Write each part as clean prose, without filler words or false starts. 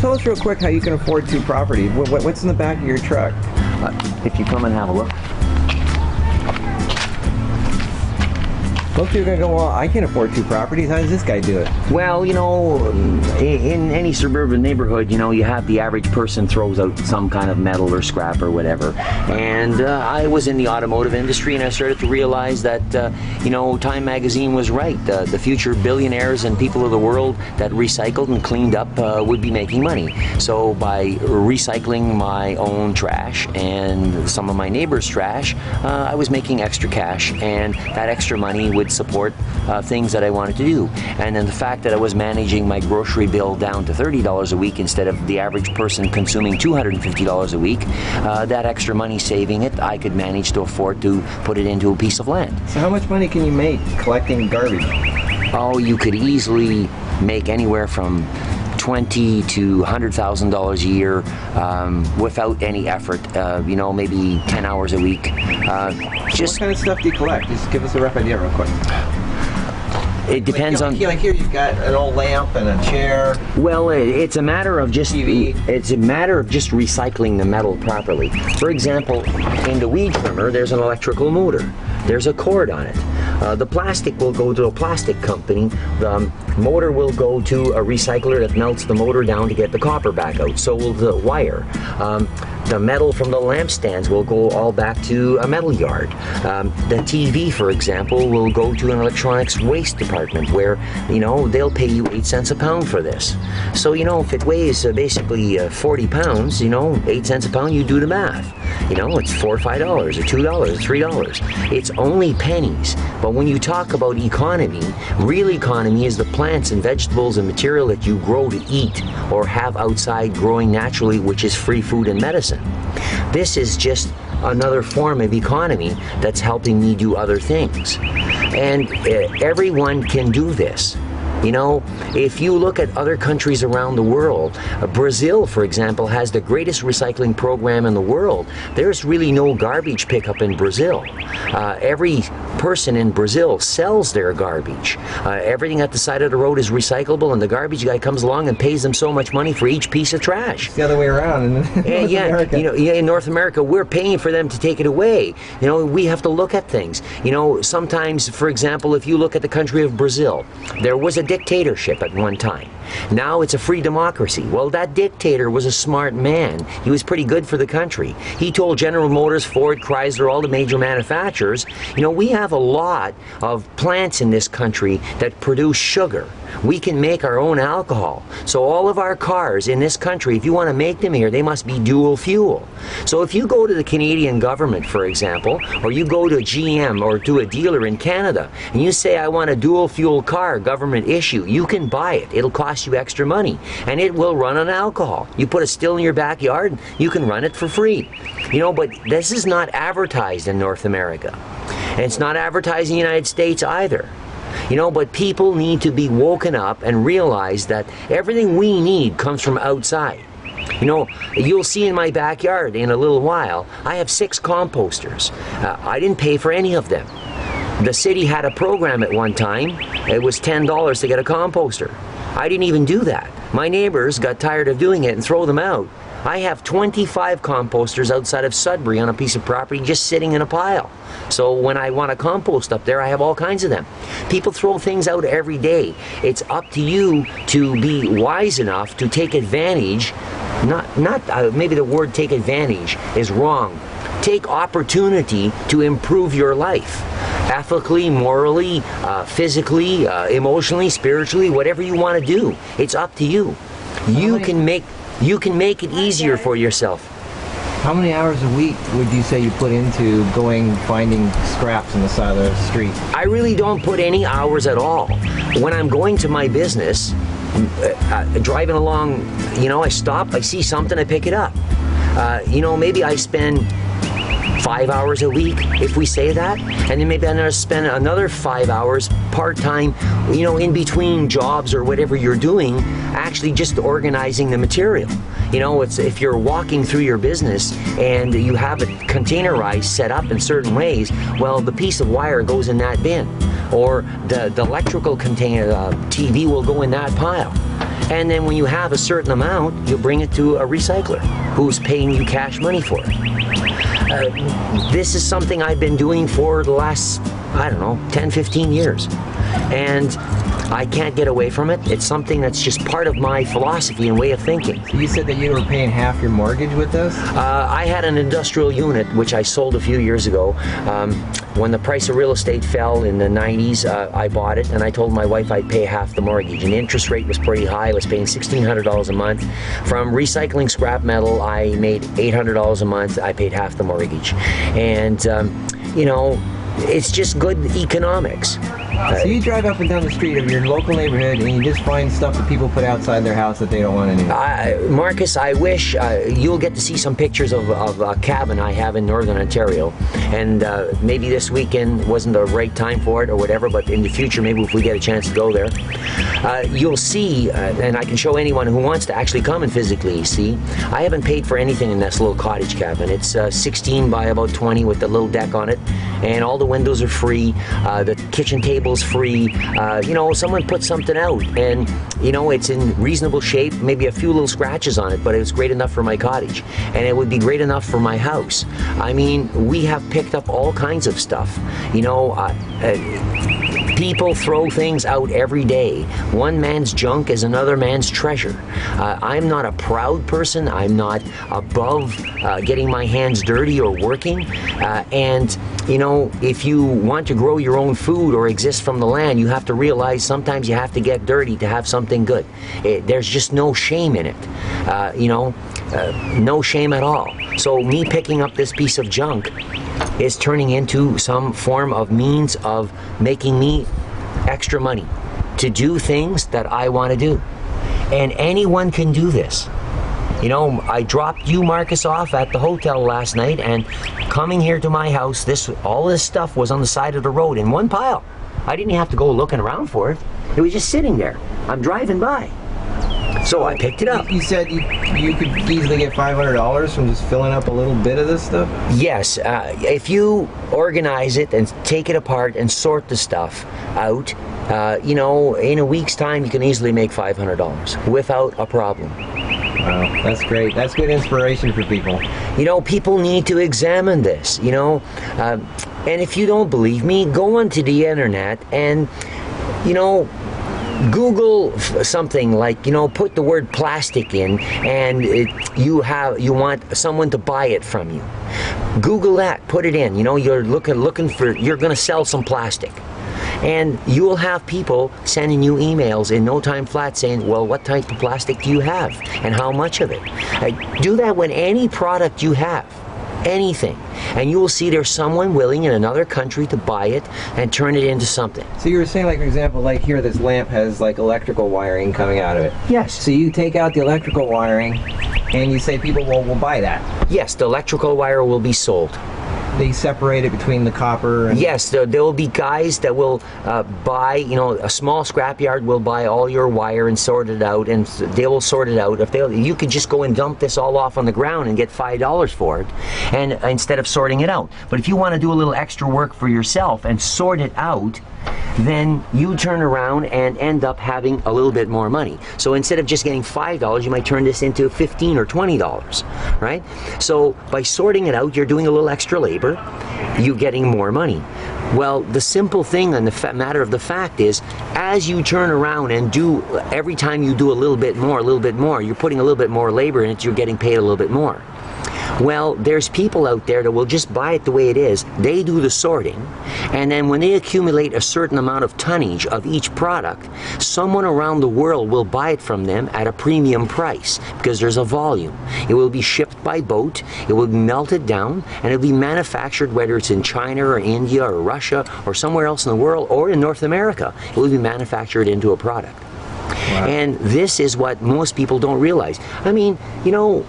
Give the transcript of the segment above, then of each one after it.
tell us real quick how you can afford 2 properties. What's in the back of your truck? If you come and have a look. Most people are going to go, well, I can't afford 2 properties. How does this guy do it? Well, you know, in any suburban neighborhood, you know, you have the average person throws out some kind of metal or scrap or whatever. And I was in the automotive industry, and I started to realize that, you know, Time Magazine was right. The future billionaires and people of the world that recycled and cleaned up would be making money. So by recycling my own trash and some of my neighbors' trash, I was making extra cash, and that extra money would support things that I wanted to do. And then the fact that I was managing my grocery bill down to $30 a week instead of the average person consuming $250 a week, that extra money saving it, I could manage to afford to put it into a piece of land. So how much money can you make collecting garbage? Oh, you could easily make anywhere from $20,000 to $100,000 a year without any effort. You know, maybe 10 hours a week. What kind of stuff do you collect? Just give us a rough idea real quick. It depends on. Like here, you've got an old lamp and a chair. Well, it's a matter of just. TV. It's a matter of just recycling the metal properly. For example, in the weed trimmer, there's an electrical motor. There's a cord on it. The plastic will go to a plastic company. The motor will go to a recycler that melts the motor down to get the copper back out. So will the wire. The metal from the lampstands will go all back to a metal yard. The TV, for example, will go to an electronics waste department where, you know, they'll pay you 8 cents a pound for this. So, you know, if it weighs basically 40 pounds, you know, 8 cents a pound, you do the math. You know, it's $4 or $5 or $2 or $3. It's only pennies. But when you talk about economy, real economy is the plants and vegetables and material that you grow to eat or have outside growing naturally, which is free food and medicine. This is just another form of economy that's helping me do other things. And everyone can do this. You know, if you look at other countries around the world, Brazil, for example, has the greatest recycling program in the world. There's really no garbage pickup in Brazil. Every person in Brazil sells their garbage. Everything at the side of the road is recyclable, and the garbage guy comes along and pays them so much money for each piece of trash. It's the other way around in North America. You know, in North America, we're paying for them to take it away. You know, we have to look at things. You know, sometimes, for example, if you look at the country of Brazil, there was a dictatorship at one time. Now it's a free democracy. Well, that dictator was a smart man. He was pretty good for the country. He told General Motors, Ford, Chrysler, all the major manufacturers, you know, we have a lot of plants in this country that produce sugar. We can make our own alcohol. So all of our cars in this country, if you want to make them here, they must be dual fuel. So if you go to the Canadian government, for example, or you go to GM or to a dealer in Canada, and you say, I want a dual fuel car, government issue, you can buy it. It'll cost you extra money, and it will run on alcohol. You put a still in your backyard, you can run it for free. You know, but this is not advertised in North America. And it's not advertised in the United States either. You know, but people need to be woken up and realize that everything we need comes from outside. You know, you'll see in my backyard in a little while, I have 6 composters. I didn't pay for any of them. The city had a program at one time. It was $10 to get a composter. I didn't even do that. My neighbors got tired of doing it and throw them out. I have 25 composters outside of Sudbury on a piece of property just sitting in a pile. So when I want to compost up there, I have all kinds of them. People throw things out every day. It's up to you to be wise enough to take advantage, maybe the word take advantage is wrong. Take opportunity to improve your life. Ethically, morally, physically, emotionally, spiritually, whatever you want to do. It's up to you. You can make it easier for yourself. How many hours a week would you say you put into finding scraps on the side of the street? I really don't put any hours at all. When I'm going to my business, driving along, you know, I stop, I see something, I pick it up. You know, maybe I spend 5 hours a week, if we say that, and then maybe I'm going to spend another 5 hours part-time, you know, in between jobs or whatever you're doing, actually just organizing the material. You know, it's if you're walking through your business and you have it containerized, set up in certain ways, well, the piece of wire goes in that bin, or the electrical container, TV will go in that pile. And then when you have a certain amount, you'll bring it to a recycler who's paying you cash money for it. This is something I've been doing for the last, I don't know, 10, 15 years. And I can't get away from it. It's something that's just part of my philosophy and way of thinking. So you said that you were paying half your mortgage with this? I had an industrial unit, which I sold a few years ago. When the price of real estate fell in the 90s, I bought it, and I told my wife I'd pay half the mortgage. And the interest rate was pretty high. I was paying $1,600 a month. From recycling scrap metal, I made $800 a month. I paid half the mortgage. And, you know, it's just good economics. So you drive up and down the street of your local neighborhood and you just find stuff that people put outside their house that they don't want anymore. Marcus, I wish you'll get to see some pictures of a cabin I have in Northern Ontario. And maybe this weekend wasn't the right time for it or whatever, but in the future, maybe if we get a chance to go there, you'll see, and I can show anyone who wants to actually come and physically see, I haven't paid for anything in this little cottage cabin. It's 16 by about 20 with the little deck on it, and all the windows are free. The kitchen table's free. You know, someone put something out, and you know, it's in reasonable shape, maybe a few little scratches on it, but it's great enough for my cottage, and it would be great enough for my house. I mean, we have picked up all kinds of stuff. You know, people throw things out every day. One man's junk is another man's treasure. I'm not a proud person. I'm not above getting my hands dirty or working. And, you know, if you want to grow your own food or exist from the land, you have to realize sometimes you have to get dirty to have something good. There's just no shame in it. You know, no shame at all. So me picking up this piece of junk is turning into some form of means of making me extra money to do things that I want to do. And anyone can do this. You know, I dropped you, Marcus, off at the hotel last night, and coming here to my house, all this stuff was on the side of the road in one pile. I didn't have to go looking around for it. It was just sitting there. I'm driving by. So I picked it up. You said you could easily get $500 from just filling up a little bit of this stuff? Yes, if you organize it and take it apart and sort the stuff out, you know, in a week's time you can easily make $500 without a problem. Wow, that's great. That's good inspiration for people. You know, people need to examine this, you know, and if you don't believe me, go onto the internet and, you know, Google something like, you know, put the word plastic in, and you want someone to buy it from you. Google that, put it in. You know, you're looking for, you're going to sell some plastic, and you will have people sending you emails in no time flat saying, well, what type of plastic do you have and how much of it? Do that with any product you have. Anything, and you will see there's someone willing in another country to buy it and turn it into something. So you were saying, like, for example, like here, this lamp has like electrical wiring coming out of it. Yes. So you take out the electrical wiring and you say people will buy that. Yes, the electrical wire will be sold. They separate it between the copper and... Yes, there will be guys that will buy, you know, a small scrapyard will buy all your wire and sort it out, and they will sort it out. You could just go and dump this all off on the ground and get $5 for it, and instead of sorting it out. But if you want to do a little extra work for yourself and sort it out, then you turn around and end up having a little bit more money. So instead of just getting $5, you might turn this into $15 or $20, right? So by sorting it out, you're doing a little extra labor, you're getting more money. Well, the simple thing and the matter of the fact is, as you turn around and do, every time you do a little bit more, you're putting a little bit more labor in it, you're getting paid a little bit more. Well, there's people out there that will just buy it the way it is. They do the sorting, and then when they accumulate a certain amount of tonnage of each product, someone around the world will buy it from them at a premium price because there's a volume. It will be shipped by boat, it will be melted down, and it will be manufactured, whether it's in China or India or Russia or somewhere else in the world or in North America. It will be manufactured into a product. Wow. And this is what most people don't realize. I mean, you know,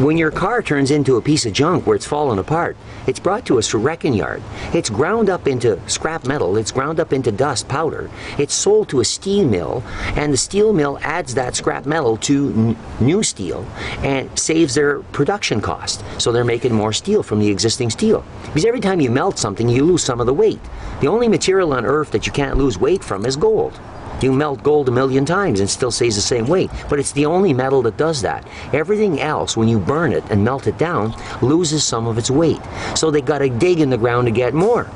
when your car turns into a piece of junk where it's fallen apart, it's brought to a wrecking yard. It's ground up into scrap metal. It's ground up into dust powder. It's sold to a steel mill, and the steel mill adds that scrap metal to new steel and saves their production cost. So they're making more steel from the existing steel. Because every time you melt something, you lose some of the weight. The only material on earth that you can't lose weight from is gold. You melt gold 1,000,000 times and still stays the same weight. But it's the only metal that does that. Everything else, when you burn it and melt it down, loses some of its weight. So they got to dig in the ground to get more.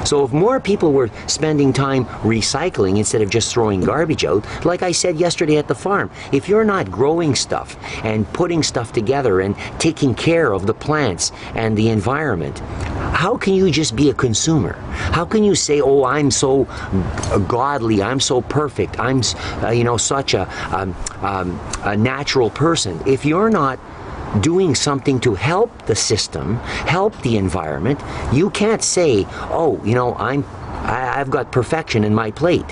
So if more people were spending time recycling instead of just throwing garbage out, like I said yesterday at the farm, if you're not growing stuff and putting stuff together and taking care of the plants and the environment, how can you just be a consumer? How can you say, oh, I'm so godly, I'm so perfect, I'm such a natural person, if you're not doing something to help the system, help the environment? You can't say, oh, I've got perfection in my plate.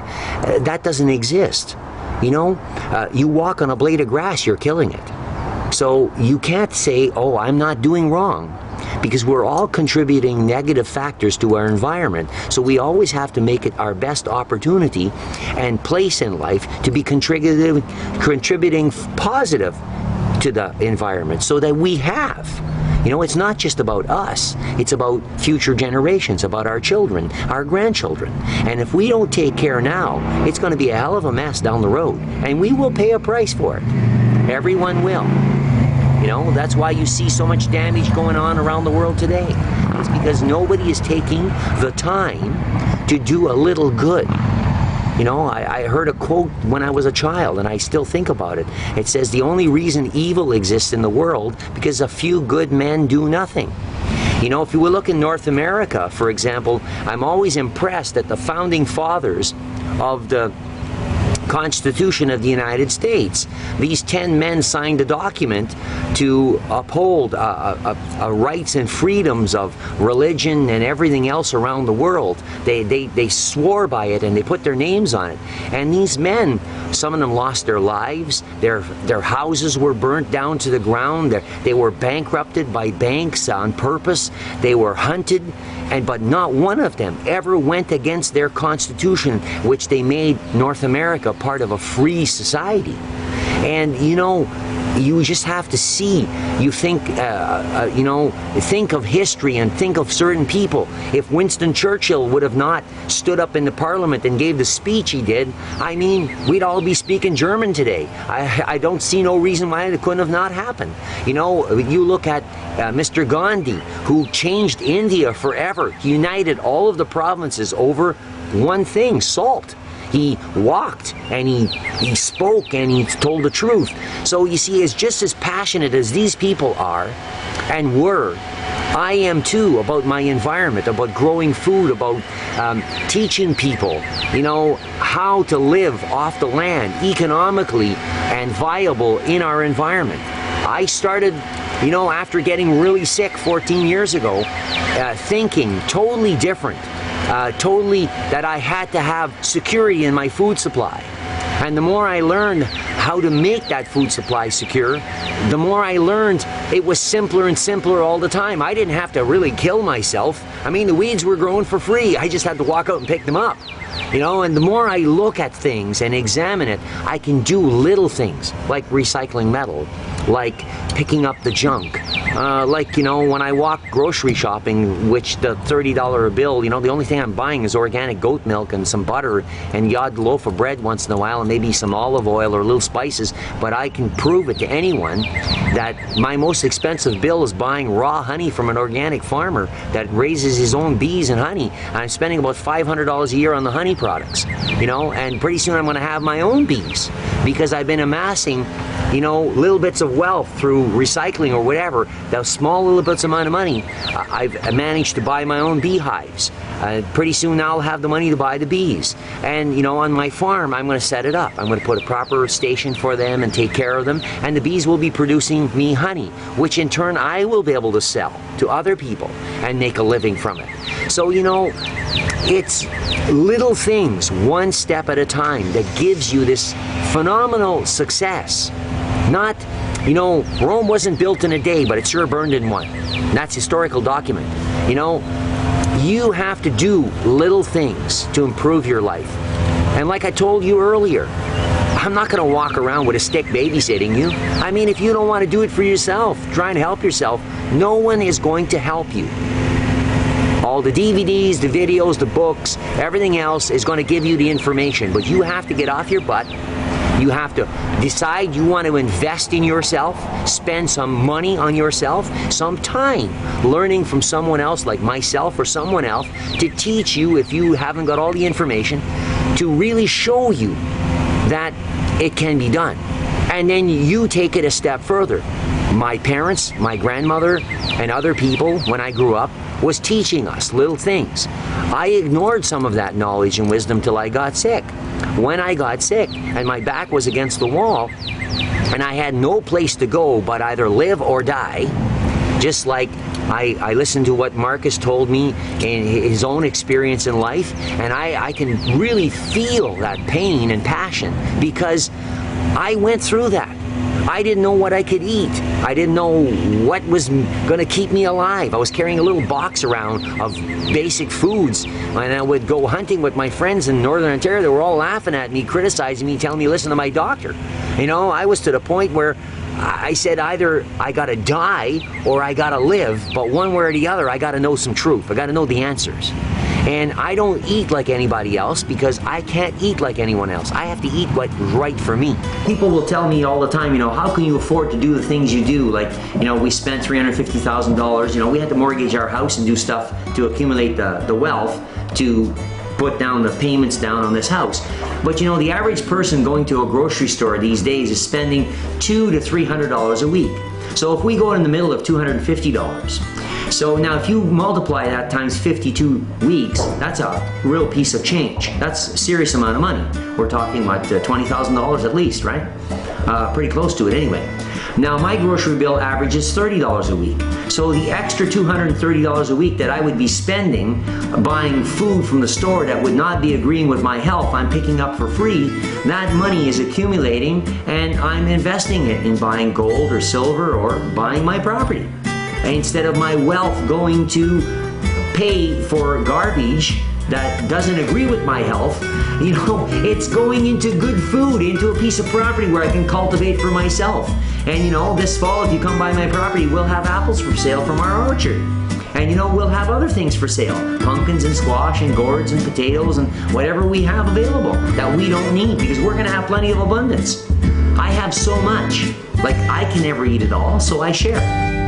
That doesn't exist. You walk on a blade of grass, you're killing it. So you can't say, oh, I'm not doing wrong, because we're all contributing negative factors to our environment. So we always have to make it our best opportunity and place in life to be contributing positive to the environment, so that we have. It's not just about us. It's about future generations, about our children, our grandchildren. And if we don't take care now, it's going to be a hell of a mess down the road. And we will pay a price for it. Everyone will. That's why you see so much damage going on around the world today. It's because nobody is taking the time to do a little good. I heard a quote when I was a child, and I still think about it. It says, the only reason evil exists in the world because a few good men do nothing. If you look in North America, for example, I'm always impressed at the founding fathers of the Constitution of the United States. These 10 men signed a document to uphold rights and freedoms of religion and everything else around the world. They swore by it, and they put their names on it. And these men, some of them lost their lives. Their houses were burnt down to the ground. They were bankrupted by banks on purpose. They were hunted. But not one of them ever went against their Constitution, which they made North America part of a free society. And you just have to see. You think, think of history and think of certain people. If Winston Churchill would have not stood up in the Parliament and gave the speech he did, we'd all be speaking German today. I don't see no reason why it couldn't have not happened. You look at Mr. Gandhi, who changed India forever. He united all of the provinces over one thing: salt. He walked, and he spoke, and he told the truth. So you see, as just as passionate as these people are and were, I am too, about my environment, about growing food, about teaching people, how to live off the land economically and viable in our environment. I started, after getting really sick 14 years ago, thinking totally different. Totally that I had to have security in my food supply. And the more I learned how to make that food supply secure, the more I learned it was simpler and simpler all the time. I didn't have to really kill myself. The weeds were growing for free. I just had to walk out and pick them up. And the more I look at things and examine it, I can do little things like recycling metal, like picking up the junk, when I walk grocery shopping, which the $30 a bill, the only thing I'm buying is organic goat milk and some butter and odd loaf of bread once in a while, and maybe some olive oil or little spices. But I can prove it to anyone that my most expensive bill is buying raw honey from an organic farmer that raises his own bees and honey. And I'm spending about $500 a year on the honey products, and pretty soon I'm going to have my own bees, because I've been amassing little bits of wealth through recycling or whatever. Those small little bits amount of money, I've managed to buy my own beehives. Pretty soon I'll have the money to buy the bees. And on my farm, I'm going to set it up. I'm going to put a proper station for them and take care of them. And the bees will be producing me honey, which in turn I will be able to sell to other people and make a living from it. So, it's little things, one step at a time, that gives you this phenomenal success. Not, Rome wasn't built in a day, but it sure burned in one. And that's historical document. You have to do little things to improve your life. And like I told you earlier, I'm not going to walk around with a stick babysitting you. If you don't want to do it for yourself, try and help yourself, no one is going to help you. All the DVDs, the videos, the books, everything else is going to give you the information. But you have to get off your butt. You have to decide you want to invest in yourself, spend some money on yourself, some time learning from someone else like myself or someone else to teach you, if you haven't got all the information, to really show you that it can be done. And then you take it a step further. My parents, my grandmother, and other people when I grew up was teaching us little things. I ignored some of that knowledge and wisdom till I got sick. When I got sick and my back was against the wall and I had no place to go but either live or die, just like I listened to what Marcus told me in his own experience in life, and I can really feel that pain and passion because I went through that. I didn't know what I could eat. I didn't know what was going to keep me alive. I was carrying a little box around of basic foods, and I would go hunting with my friends in Northern Ontario. They were all laughing at me, criticizing me, telling me to listen to my doctor. You know, I was to the point where I said either I got to die or I got to live, but one way or the other, I got to know some truth. I got to know the answers. And I don't eat like anybody else because I can't eat like anyone else. I have to eat what's right for me. People will tell me all the time, you know, how can you afford to do the things you do? Like, you know, we spent $350,000. You know, we had to mortgage our house and do stuff to accumulate the wealth to put down the payments down on this house. But you know, the average person going to a grocery store these days is spending $200 to $300 a week. So if we go in the middle of $250, so now if you multiply that times 52 weeks, that's a real piece of change. That's a serious amount of money. We're talking about $20,000 at least, right? Pretty close to it anyway. Now my grocery bill averages $30 a week. So the extra $230 a week that I would be spending buying food from the store that would not be agreeing with my health, I'm picking up for free. That money is accumulating and I'm investing it in buying gold or silver or buying my property. Instead of my wealth going to pay for garbage that doesn't agree with my health, you know, it's going into good food, into a piece of property where I can cultivate for myself. And you know, this fall, if you come by my property, we'll have apples for sale from our orchard. And you know, we'll have other things for sale. Pumpkins and squash and gourds and potatoes and whatever we have available that we don't need, because we're gonna have plenty of abundance. I have so much, like I can never eat it all, so I share.